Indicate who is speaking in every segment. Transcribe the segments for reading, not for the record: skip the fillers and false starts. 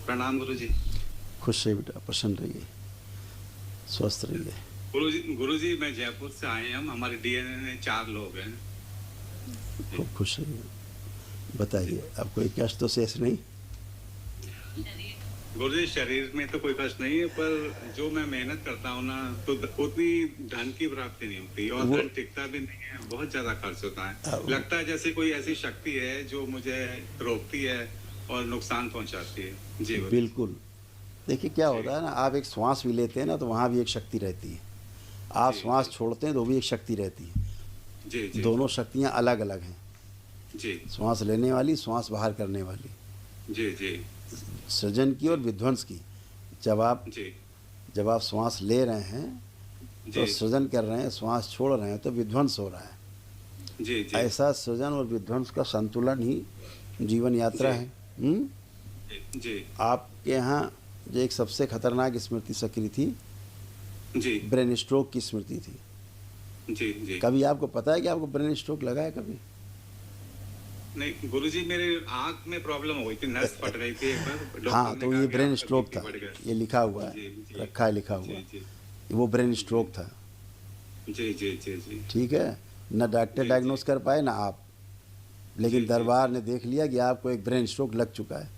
Speaker 1: प्रणाम गुरुजी।
Speaker 2: खुश रहिए बेटा, प्रसन्न रहिए, स्वस्थ रहिए।
Speaker 1: गुरुजी मैं जयपुर से आए हैं, हम हमारे डीएनए में 4 लोग हैं।
Speaker 2: खूब खुश रहिए। बताइए, अब कोई कष्ट तो शेष नहीं?
Speaker 1: गुरुजी शरीर में तो कोई कष्ट नहीं है, पर जो मैं मेहनत करता हूँ ना, तो उतनी धन की प्राप्ति नहीं होती और धन टिकता भी नहीं है, बहुत ज्यादा खर्च होता है। लगता है जैसे कोई ऐसी शक्ति है जो मुझे रोकती है और नुकसान पहुंचाती है। जी
Speaker 2: बिल्कुल। देखिए क्या होता है ना, आप एक श्वास भी लेते हैं ना तो वहाँ भी एक शक्ति रहती है, आप श्वास छोड़ते हैं तो भी एक शक्ति रहती है।
Speaker 1: जी।
Speaker 2: दोनों शक्तियाँ अलग अलग हैं।
Speaker 1: जी।
Speaker 2: श्वास लेने वाली, श्वास बाहर करने वाली।
Speaker 1: जी।
Speaker 2: सृजन की और विध्वंस की। जब आप श्वास ले रहे हैं तो सृजन कर रहे हैं, श्वास छोड़ रहे हैं तो विध्वंस हो रहा है।
Speaker 1: जी।
Speaker 2: ऐसा सृजन और विध्वंस का संतुलन ही जीवन यात्रा है।
Speaker 1: जी।
Speaker 2: आपके यहाँ जो एक सबसे खतरनाक स्मृति सक्रिय थी,
Speaker 1: जी।
Speaker 2: ब्रेन स्ट्रोक की स्मृति थी।
Speaker 1: जी।
Speaker 2: कभी आपको पता है कि आपको ब्रेन स्ट्रोक लगा है कभी?
Speaker 1: नहीं गुरुजी, मेरे आँख में प्रॉब्लम हो गई थी, नस फट रही थी एक बार।
Speaker 2: हाँ, तो ये ब्रेन स्ट्रोक था, ये लिखा हुआ है, रखा है लिखा हुआ, वो ब्रेन स्ट्रोक था।
Speaker 1: जी।
Speaker 2: ठीक है ना, डॉक्टर डायग्नोस कर पाए ना आप, लेकिन दरबार ने देख लिया कि आपको एक ब्रेन स्ट्रोक लग चुका है।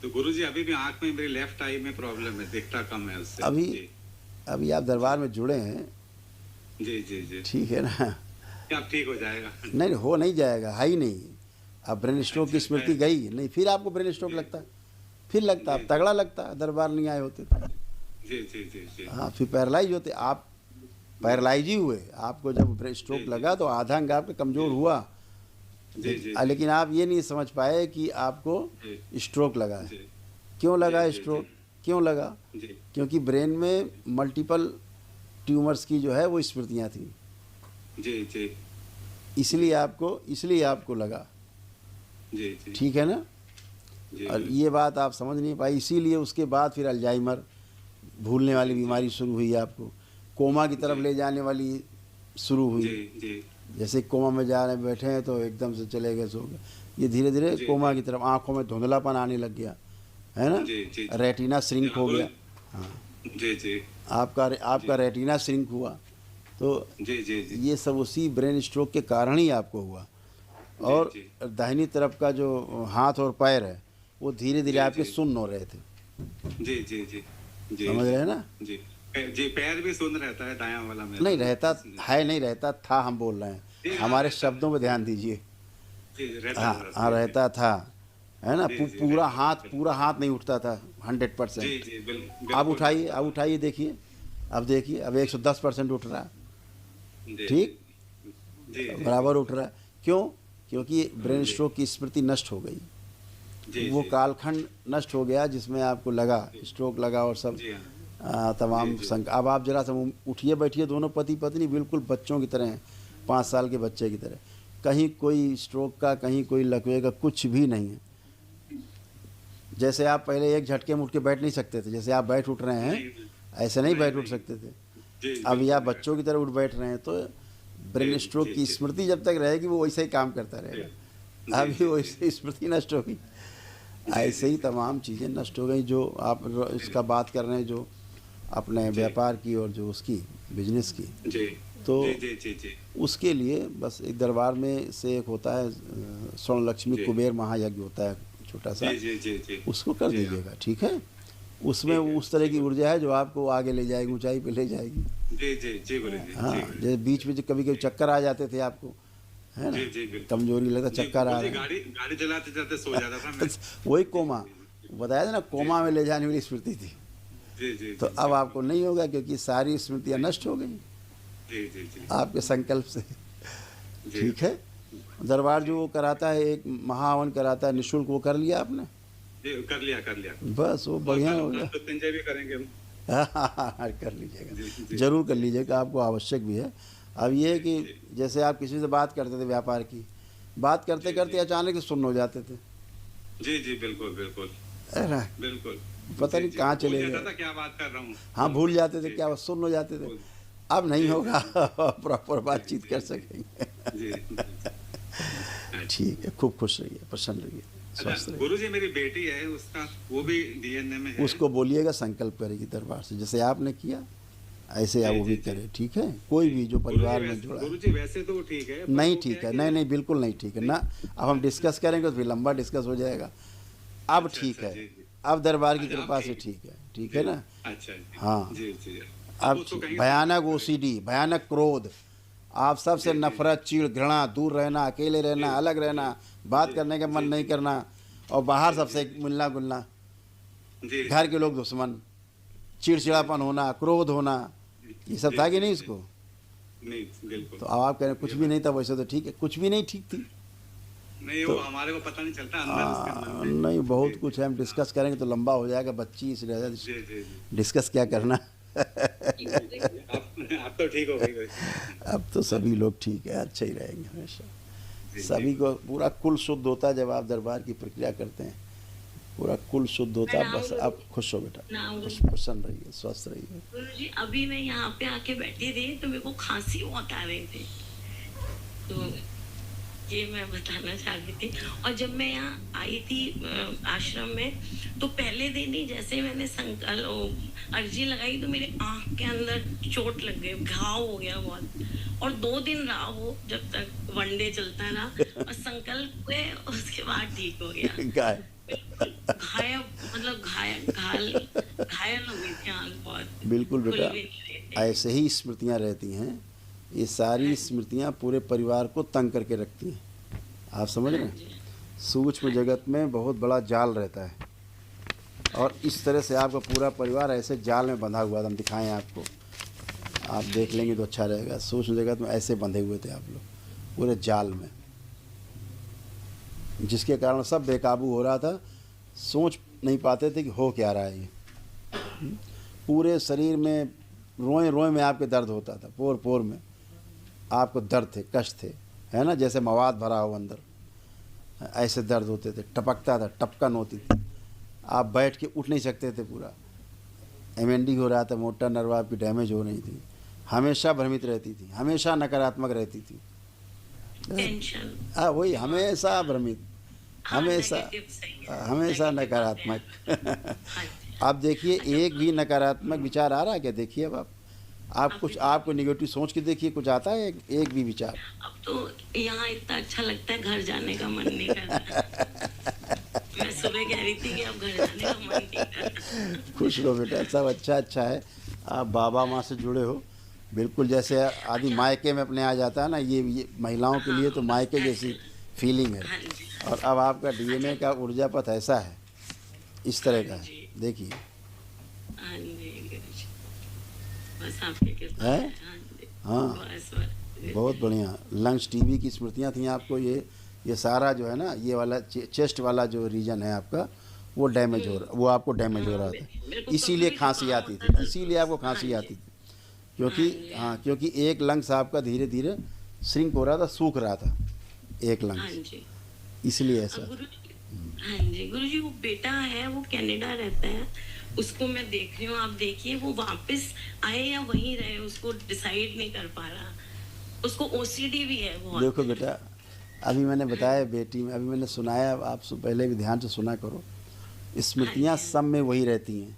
Speaker 1: तो गुरुजी अभी भी आँख में, मेरी लेफ्ट आई में प्रॉब्लम है, दिखता कम है उससे।
Speaker 2: अभी आप दरबार में जुड़े हैं।
Speaker 1: जी।
Speaker 2: ठीक है ना,
Speaker 1: अब ठीक हो जाएगा? नहीं,
Speaker 2: हो नहीं जाएगा, है ही नहीं। अब ब्रेन स्ट्रोक की स्मृति गई नहीं, फिर आपको ब्रेन स्ट्रोक लगता है, फिर लगता है, तगड़ा लगता है। दरबार नहीं आए होते तो
Speaker 1: जी।
Speaker 2: हाँ, फिर पैरालाइज होते आप, पैरालाइज ही हुए। आपको जब ब्रेन स्ट्रोक लगा तो आधा अंग आपका कमज़ोर हुआ, लेकिन आप ये नहीं समझ पाए कि आपको स्ट्रोक लगा है। क्यों लगा स्ट्रोक? क्यों लगा? क्योंकि ब्रेन में मल्टीपल ट्यूमर्स की जो है वो स्मृतियाँ थी।
Speaker 1: जी।
Speaker 2: इसलिए आपको लगा।
Speaker 1: जी।
Speaker 2: ठीक है ना? और ये बात आप समझ नहीं पाई, इसीलिए उसके बाद फिर अल्जाइमर, भूलने वाली बीमारी शुरू हुई आपको, कोमा की तरफ ले जाने वाली शुरू हुई।
Speaker 1: जी।
Speaker 2: जैसे कोमा में जा रहे बैठे हैं तो एकदम से चले गए, सो गए, ये धीरे धीरे कोमा की तरफ, आंखों में धुंधलापन आने लग गया, है ना? रेटिना श्रिंक हो गया। हाँ
Speaker 1: जी।
Speaker 2: आपका रेटिना श्रिंक हुआ। तो
Speaker 1: जी।
Speaker 2: ये सब उसी ब्रेन स्ट्रोक के कारण ही आपको हुआ। और दाहिनी तरफ का जो हाथ और पैर है वो धीरे धीरे आपके सुन्न हो रहे थे।
Speaker 1: जी।
Speaker 2: समझ रहे हैं ना? जी,
Speaker 1: पैर भी सुन्न रहता है, दायां वाला मेरा
Speaker 2: नहीं रहता है, नहीं रहता था, हम बोल रहे हैं, हमारे शब्दों पे ध्यान दीजिए। हाँ, रहता था, है ना? पूरा हाथ नहीं उठता था 100%। अब उठाइए, देखिए, अब देखिए, अब 110% उठ रहा है। ठीक, बराबर उठ रहा है। क्यों? क्योंकि ब्रेन स्ट्रोक की स्मृति नष्ट हो गई। वो कालखंड नष्ट हो गया जिसमें आपको लगा, स्ट्रोक लगा और सब तमाम अब आप जरा सा उठिए बैठिए, दोनों पति पत्नी बिल्कुल बच्चों की तरह हैं, 5 साल के बच्चे की तरह। कहीं कोई स्ट्रोक का, कहीं कोई लकवे का, कुछ भी नहीं है। जैसे आप पहले एक झटके में उठ के बैठ नहीं सकते थे, जैसे आप बैठ उठ रहे हैं, ऐसे नहीं बैठ उठ सकते थे। अब आप बच्चों की तरह उठ बैठ रहे हैं। तो ब्रेन स्ट्रोक की स्मृति जब तक रहेगी वो वैसे ही काम करता रहेगा। अभी वैसे स्मृति नष्ट होगी, ऐसे ही तमाम चीज़ें नष्ट हो गई। जो आप इसका बात कर रहे हैं, जो अपने व्यापार की और जो उसकी बिजनेस की, तो उसके लिए बस एक दरबार में से एक होता है स्वर्ण लक्ष्मी कुबेर महायज्ञ होता है, छोटा सा, उसको कर दीजिएगा। ठीक है? उसमें उस तरह की ऊर्जा है जो आपको आगे ले जाएगी, ऊंचाई पे ले जाएगी। हाँ, जैसे बीच में कभी कभी चक्कर आ जाते थे आपको, है ना? कमजोरी लगता, चक्कर आ रहा है,
Speaker 1: गाड़ी चलाते सो जाता था मैं।
Speaker 2: वही कोमा बताया था ना, कोमा में ले जाने वाली स्मृति थी। तो अब आपको नहीं होगा, क्योंकि सारी स्मृतियाँ नष्ट हो गई आपके संकल्प से। ठीक है? दरबार जो वो कराता है, एक महाहवन कराता है निःशुल्क, वो कर लिया आपने?
Speaker 1: कर लिया।
Speaker 2: बस वो बढ़िया हो गया।
Speaker 1: भी करेंगे हम।
Speaker 2: कर लीजिएगा, जरूर कर लीजिएगा, आपको आवश्यक भी है। अब ये है कि जैसे आप किसी से बात करते थे, व्यापार की बात करते करते अचानक से सुन्न हो जाते थे।
Speaker 1: जी, बिल्कुल।
Speaker 2: पता नहीं कहाँ चले गए,
Speaker 1: क्या बात कर रहा हूँ।
Speaker 2: हाँ, भूल जाते थे, क्या सुन्न हो जाते थे। अब नहीं होगा, प्रॉपर बातचीत कर सकेंगे। ठीक है, खूब खुश रहिए, प्रसन्न रहिए। स्वस्थ रहिए।
Speaker 1: गुरुजी मेरी बेटी है, उसका वो भी डीएनए में है।
Speaker 2: उसको बोलिएगा संकल्प करेगी दरबार से, जैसे आपने किया ऐसे आप
Speaker 1: जी
Speaker 2: वो भी
Speaker 1: जी जी
Speaker 2: करे, ठीक है। कोई भी जो परिवार में जुड़ा है।
Speaker 1: गुरुजी वैसे तो ठीक है, पर
Speaker 2: नहीं
Speaker 1: वो
Speaker 2: ठीक
Speaker 1: क्या
Speaker 2: है,
Speaker 1: कि
Speaker 2: नहीं नहीं बिल्कुल नहीं ठीक है ना। अब हम डिस्कस करेंगे तो फिर लंबा डिस्कस हो जाएगा। अब
Speaker 1: अच्छा
Speaker 2: ठीक
Speaker 1: अच्छा
Speaker 2: है,
Speaker 1: जी जी।
Speaker 2: अब दरबार की
Speaker 1: अच्छा, अब
Speaker 2: कृपा से
Speaker 1: ठीक
Speaker 2: ठीक है, ठीक
Speaker 1: जी,
Speaker 2: है ना।
Speaker 1: अच्छा जी
Speaker 2: हाँ,
Speaker 1: जी जी।
Speaker 2: अब
Speaker 1: उसको
Speaker 2: ठीक।
Speaker 1: कहेंगे
Speaker 2: भयानक
Speaker 1: संकल्प करें।
Speaker 2: ओसीडी, भयानक क्रोध, आप सबसे
Speaker 1: जी जी जी
Speaker 2: नफरत, चिढ़, घृणा, दूर रहना, अकेले
Speaker 1: जी
Speaker 2: रहना, अलग
Speaker 1: जी
Speaker 2: रहना, बात
Speaker 1: जी
Speaker 2: करने का मन
Speaker 1: जी
Speaker 2: नहीं
Speaker 1: जी
Speaker 2: करना, और बाहर
Speaker 1: जी जी
Speaker 2: सबसे
Speaker 1: जी
Speaker 2: मिलना गुलना,
Speaker 1: जी
Speaker 2: घर
Speaker 1: जी
Speaker 2: के
Speaker 1: जी
Speaker 2: लोग दुश्मन,
Speaker 1: जी
Speaker 2: चिड़चिड़ापन
Speaker 1: जी
Speaker 2: होना, क्रोध होना,
Speaker 1: जी
Speaker 2: ये सब
Speaker 1: जी
Speaker 2: था कि
Speaker 1: जी
Speaker 2: नहीं
Speaker 1: जी।
Speaker 2: इसको।
Speaker 1: नहीं बिल्कुल,
Speaker 2: तो अब आप कह रहे हैं कुछ
Speaker 1: ये
Speaker 2: भी
Speaker 1: बात
Speaker 2: नहीं था, वैसे तो ठीक है, कुछ भी नहीं ठीक थी।
Speaker 1: नहीं, वो
Speaker 2: तो
Speaker 1: हमारे को पता नहीं चलता अंदर उसके मन में।
Speaker 2: नहीं,
Speaker 1: जी
Speaker 2: बहुत
Speaker 1: जी
Speaker 2: कुछ है, हम
Speaker 1: हाँ
Speaker 2: डिस्कस करेंगे तो लंबा हो जाएगा, बच्ची इसलिए
Speaker 1: जी जी जी
Speaker 2: डिस्कस क्या
Speaker 1: जी
Speaker 2: करना।
Speaker 1: जी जी। आप तो ठीक हो गई वैसे।
Speaker 2: अब तो सभी लोग ठीक है, अच्छे ही रहेंगे हमेशा।
Speaker 1: जी जी
Speaker 2: सभी को पूरा कुल शुद्ध होता है जब आप दरबार की प्रक्रिया करते हैं, पूरा कुल शुद्ध होता है।
Speaker 3: प्रणाम
Speaker 2: बस
Speaker 3: गुरु
Speaker 2: आप खुश हो बेटा,
Speaker 3: प्रणाम
Speaker 2: खुश
Speaker 3: गुरु
Speaker 2: प्रसन्न रहिए, स्वस्थ रहिए।
Speaker 3: गुरु जी। अभी मैं यहाँ पे आके बैठी थी तो मेरे को खांसी बहुत आ रही थी, तो ये मैं बताना चाहती थी। और जब मैं यहाँ आई थी आश्रम में, तो पहले दिन ही जैसे मैंने अर्जी लगाई तो मेरे आँख के अंदर चोट लग गई, घाव हो गया बहुत। और 2 दिन रहा वो, जब तक वनडे चलता रहा, और संकल्प हुए उसके बाद ठीक हो गया।
Speaker 2: गाय
Speaker 3: घायल, मतलब घायल हो गई थी आँख बहुत,
Speaker 2: बिल्कुल
Speaker 3: खुल
Speaker 2: बेटा,
Speaker 3: भी नहीं रही थी।
Speaker 2: ऐसे ही स्मृतियाँ रहती हैं। ये सारी स्मृतियाँ पूरे परिवार को तंग करके रखती हैं, आप समझ रहे
Speaker 3: हाँ
Speaker 2: हैं।
Speaker 3: जी,
Speaker 2: सूक्ष्म जगत में बहुत बड़ा जाल रहता है, और इस तरह से आपका पूरा परिवार ऐसे जाल में बंधा हुआ था। हम दिखाएं आपको, आप देख लेंगे तो अच्छा रहेगा। सूक्ष्म जगत में ऐसे बंधे हुए थे आप लोग पूरे जाल में, जिसके कारण सब बेकाबू हो रहा था, सोच नहीं पाते थे कि हो क्या रहा है ये। पूरे शरीर में रोए रोए में आपके दर्द होता था, पोर पोर में आपको दर्द थे, कष्ट थे, है ना, जैसे मवाद भरा हो अंदर, ऐसे दर्द होते थे, टपकता था, टपकन होती थी, आप बैठ के उठ नहीं सकते थे, पूरा एमएनडी हो रहा था, मोटर नर्व आपकी डैमेज हो रही थी, हमेशा भ्रमित रहती थी, हमेशा नकारात्मक रहती थी।
Speaker 3: टेंशन,
Speaker 2: हाँ वही, हमेशा भ्रमित,
Speaker 3: हाँ,
Speaker 2: हमेशा
Speaker 3: नेगेटिव सही है,
Speaker 2: हमेशा
Speaker 3: नेगेटिव
Speaker 2: नकारात्मक।
Speaker 3: हाँ जी।
Speaker 2: आप देखिए एक भी नकारात्मक विचार आ रहा है क्या, देखिए अब आप कुछ, आपको निगेटिव सोच के देखिए, कुछ आता है एक भी विचार।
Speaker 3: अब तो यहाँ इतना अच्छा लगता है, घर जाने का मन नहीं कर रहा। मैं सुबह कह रही थी कि अब घर जाने का मन नहीं कर रहा।
Speaker 2: खुश रहो बेटा, सब अच्छा अच्छा है। आप बाबा माँ से जुड़े हो, बिल्कुल जैसे आदमी मायके में अपने आ जाता है ना, ये महिलाओं के लिए तो मायके जैसी फीलिंग है।
Speaker 3: हाँ जी,
Speaker 2: और अब आपका डीएनए का ऊर्जा पथ ऐसा है, इस तरह का है, देखिए
Speaker 3: हाँ जी गुरुजी, बस आपकी कृपा
Speaker 2: है।
Speaker 3: है। हाँ जी,
Speaker 2: हाँ
Speaker 3: बस
Speaker 2: बहुत बढ़िया। लंग्स टीबी की स्मृतियाँ थी आपको, ये सारा जो है ना, ये वाला चेस्ट वाला जो रीजन है आपका, वो डैमेज हो रहा, वो आपको डैमेज हो रहा था,
Speaker 3: मेरे को
Speaker 2: इसीलिए
Speaker 3: कभी
Speaker 2: खांसी
Speaker 3: जुकाम
Speaker 2: आती
Speaker 3: होता
Speaker 2: थी,
Speaker 3: था।
Speaker 2: इसीलिए आपको
Speaker 3: हाँ
Speaker 2: खांसी
Speaker 3: जी,
Speaker 2: आती थी, क्योंकि हाँ, क्योंकि एक लंग्स आपका धीरे धीरे श्रिंक हो रहा था, सूख रहा था एक
Speaker 3: हाँ
Speaker 2: लंग्स,
Speaker 3: जी।
Speaker 2: इसलिए
Speaker 3: अब
Speaker 2: ऐसा।
Speaker 3: हाँ जी गुरुजी, वो बेटा है, वो कनाडा रहता है, उसको मैं देख रही हूँ, आप देखिए वो वापस आए या वहीं रहे, उसको डिसाइड नहीं कर पा रहा। उसको ओसीडी भी है बहुत।
Speaker 2: देखो बेटा, अभी मैंने बताया बेटी में, अभी मैंने सुनाया, आप पहले भी ध्यान से सुना करो, स्मृतियाँ सब में वही रहती हैं।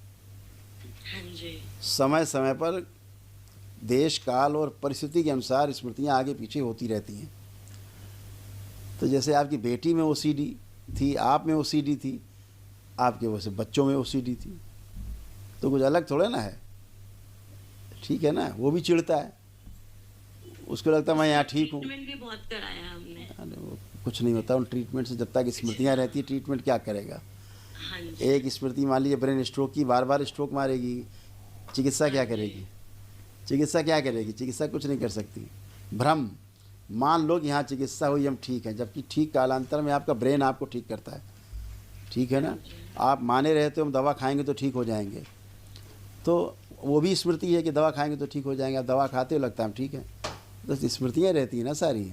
Speaker 3: हाँ जी,
Speaker 2: समय समय पर देश काल और परिस्थिति के अनुसार स्मृतियाँ आगे पीछे होती रहती हैं। तो जैसे आपकी बेटी में ओसीडी थी, आप में ओसीडी थी, आपके वैसे बच्चों में ओसीडी थी, तो कुछ अलग थोड़ा ना है, ठीक है ना। वो भी चिढ़ता है, उसको लगता है मैं यहाँ ठीक हूँ।
Speaker 3: ट्रीटमेंट भी बहुत कराया हमने।
Speaker 2: अरे वो कुछ नहीं होता उन ट्रीटमेंट से, जब तक स्मृतियाँ रहती है ट्रीटमेंट क्या करेगा।
Speaker 3: हाँ जी,
Speaker 2: एक स्मृति मान लीजिए ब्रेन स्ट्रोक की, बार बार स्ट्रोक मारेगी, चिकित्सा क्या करेगी, चिकित्सा क्या करेगी, चिकित्सा कुछ नहीं कर सकती। भ्रम, मान लो कि यहाँ चिकित्सा हुई, हम ठीक हैं, जबकि ठीक कालांतर में आपका ब्रेन आपको ठीक करता है, ठीक है ना। आप माने रहते हो हम दवा खाएंगे तो ठीक हो जाएंगे, तो वो भी स्मृति है कि दवा खाएंगे तो ठीक हो जाएंगे, आप दवा खाते हो लगता है हम ठीक है, तो स्मृतियाँ रहती हैं ना सारी।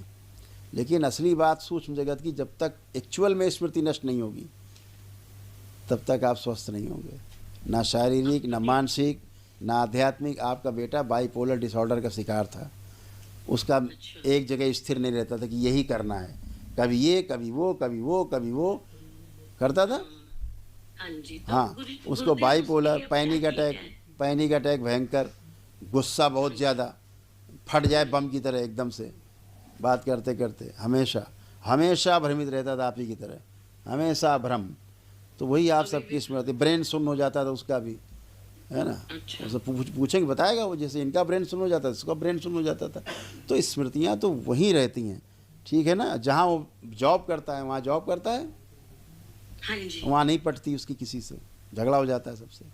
Speaker 2: लेकिन असली बात सूक्ष्म जगत की, जब तक एक्चुअल में स्मृति नष्ट नहीं होगी तब तक आप स्वस्थ नहीं होंगे, ना शारीरिक, ना मानसिक, ना आध्यात्मिक। आपका बेटा बाइपोलर डिसऑर्डर का शिकार था, उसका एक जगह स्थिर नहीं रहता था कि यही करना है, कभी ये कभी वो कभी वो कभी वो, करता था।
Speaker 3: हाँ जी, तो
Speaker 2: हाँ, उसको
Speaker 3: गुरुदेव
Speaker 2: बाइपोलर,
Speaker 3: उसके
Speaker 2: पैनिक
Speaker 3: क्या ठीक
Speaker 2: अटैक,
Speaker 3: है।
Speaker 2: पैनिक अटैक भयंकर, गुस्सा बहुत ज़्यादा, फट जाए बम की तरह एकदम से बात करते करते, हमेशा हमेशा भ्रमित रहता था आप ही की तरह, हमेशा भ्रम। तो वही आप
Speaker 3: अभी
Speaker 2: सबकी
Speaker 3: भी
Speaker 2: स्मृति, ब्रेन सुन्न हो जाता था उसका भी, है ना।
Speaker 3: अच्छा।
Speaker 2: उससे पूछेंगे बताएगा वो, जैसे इनका ब्रेन सुन्न हो जाता था उसका ब्रेन सुन्न हो जाता था। तो स्मृतियाँ तो वहीं रहती हैं, ठीक है ना। जहाँ वो जॉब करता है वहाँ जॉब करता है,
Speaker 3: हाँ जी,
Speaker 2: वहाँ नहीं पटती उसकी किसी से, झगड़ा हो जाता है सबसे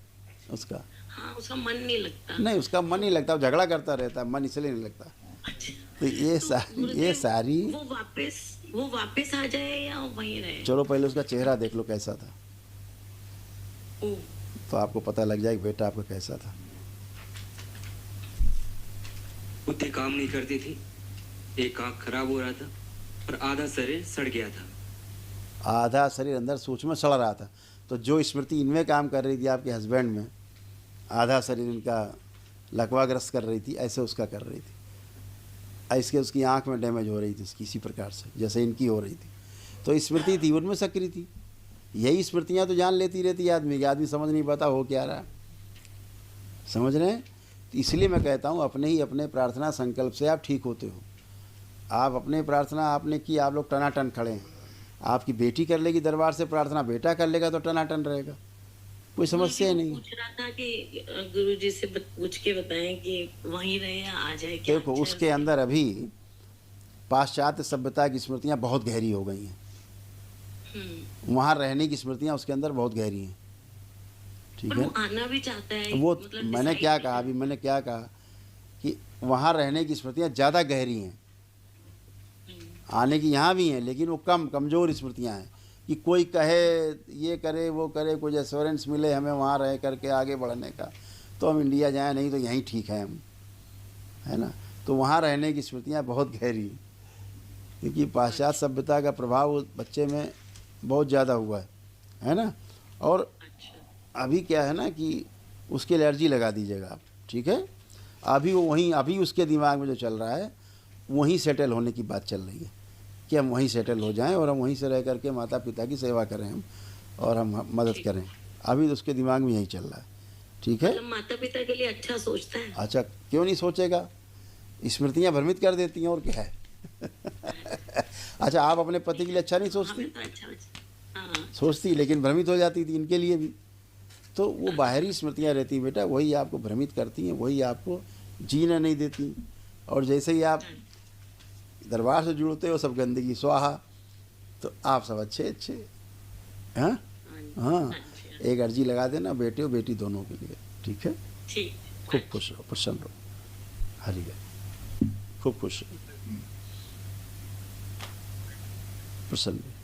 Speaker 2: उसका।
Speaker 3: हाँ उसका मन नहीं लगता।
Speaker 2: नहीं, उसका मन नहीं लगता, वो झगड़ा करता रहता है, मन इसलिए नहीं लगता।
Speaker 3: अच्छा,
Speaker 2: तो ये
Speaker 3: तो
Speaker 2: सारी
Speaker 3: गुरुदेव
Speaker 2: सारी
Speaker 3: वो वापस आ जाए या वहीं रहे।
Speaker 2: चलो पहले उसका चेहरा देख लो कैसा था,
Speaker 3: ओ,
Speaker 2: तो आपको पता लग जाएगा बेटा आपका कैसा था।
Speaker 4: बुद्धि काम नहीं करती थी, एक आंख खराब हो रहा था और आधा शरीर सड़ गया था।
Speaker 2: आधा शरीर अंदर सोच में सड़ रहा था। तो जो स्मृति इनमें काम कर रही थी आपके हस्बैंड में, आधा शरीर इनका लकवाग्रस्त कर रही थी, ऐसे उसका कर रही थी। ऐसे उसकी आंख में डैमेज हो रही थी उसकी, इसी प्रकार से जैसे इनकी हो रही थी। तो स्मृति थी उनमें सक्रिय थी। यही स्मृतियाँ तो जान लेती रहती आदमी, कि आदमी समझ नहीं पाता हो क्या रहा, समझ रहे हैं। तो इसलिए मैं कहता हूँ अपने ही अपने प्रार्थना संकल्प से आप ठीक होते हो। आप अपने प्रार्थना आपने की, आप लोग टनाटन खड़े हैं। आपकी बेटी कर लेगी दरबार से प्रार्थना, बेटा कर लेगा तो टनाटन रहेगा, कोई समस्या ही नहीं।
Speaker 3: पूछ रहा था कि गुरुजी से पूछ के बताएं कि वहीं रहे या आ जाए क्या।
Speaker 2: देखो
Speaker 3: अच्छा
Speaker 2: उसके अंदर अभी पाश्चात्य सभ्यता की स्मृतियाँ बहुत गहरी हो गई हैं, वहाँ रहने की स्मृतियाँ उसके अंदर बहुत गहरी हैं, ठीक
Speaker 3: पर
Speaker 2: है।
Speaker 3: वो आना भी चाहता है,
Speaker 2: वो
Speaker 3: मतलब
Speaker 2: मैंने
Speaker 3: decide
Speaker 2: क्या
Speaker 3: नहीं
Speaker 2: कहा, अभी मैंने क्या कहा कि वहाँ रहने की स्मृतियाँ ज़्यादा गहरी हैं, आने की यहाँ भी हैं, लेकिन वो कमज़ोर स्मृतियाँ हैं। कि कोई कहे ये करे वो करे, कुछ एश्योरेंस मिले हमें वहाँ रह करके आगे बढ़ने का, तो हम इंडिया जाएँ, नहीं तो यहीं ठीक है हम, है ना। तो वहाँ रहने की स्मृतियाँ बहुत गहरी, क्योंकि पाश्चात्य सभ्यता का प्रभाव उस बच्चे में बहुत ज़्यादा हुआ है ना। और
Speaker 3: अच्छा,
Speaker 2: अभी क्या है ना कि उसकी एलर्जी लगा दीजिएगा आप, ठीक है। अभी वो वहीं, अभी उसके दिमाग में जो चल रहा है वहीं सेटल होने की बात चल रही है, कि हम वहीं सेटल हो जाएं और हम वहीं से रह करके माता पिता की सेवा करें हम, और हम मदद करें। अभी तो उसके दिमाग में यही चल रहा है, ठीक है।
Speaker 3: मतलब माता पिता के लिए अच्छा सोचता है।
Speaker 2: अच्छा, क्यों नहीं सोचेगा, स्मृतियाँ भ्रमित कर देती हैं और क्या है। अच्छा, आप अपने पति के लिए अच्छा नहीं सोचती?
Speaker 3: हमें तो अच्छा, हाँ
Speaker 2: सोचती, लेकिन भ्रमित हो जाती थी इनके लिए भी। तो वो बाहरी स्मृतियाँ रहती बेटा, वही आपको भ्रमित करती हैं, वही आपको जीना नहीं देती। और जैसे ही आप दरबार से जुड़ते हो सब गंदगी स्वाहा, तो आप सब अच्छे अच्छे। हाँ हाँ, एक अर्जी लगा देना बेटे और बेटी दोनों के लिए, ठीक है।
Speaker 3: ठीक,
Speaker 2: खूब खुश रहो, प्रसन्न रहो, हरि है, खूब खुश रहो, प्रसन्न रहो।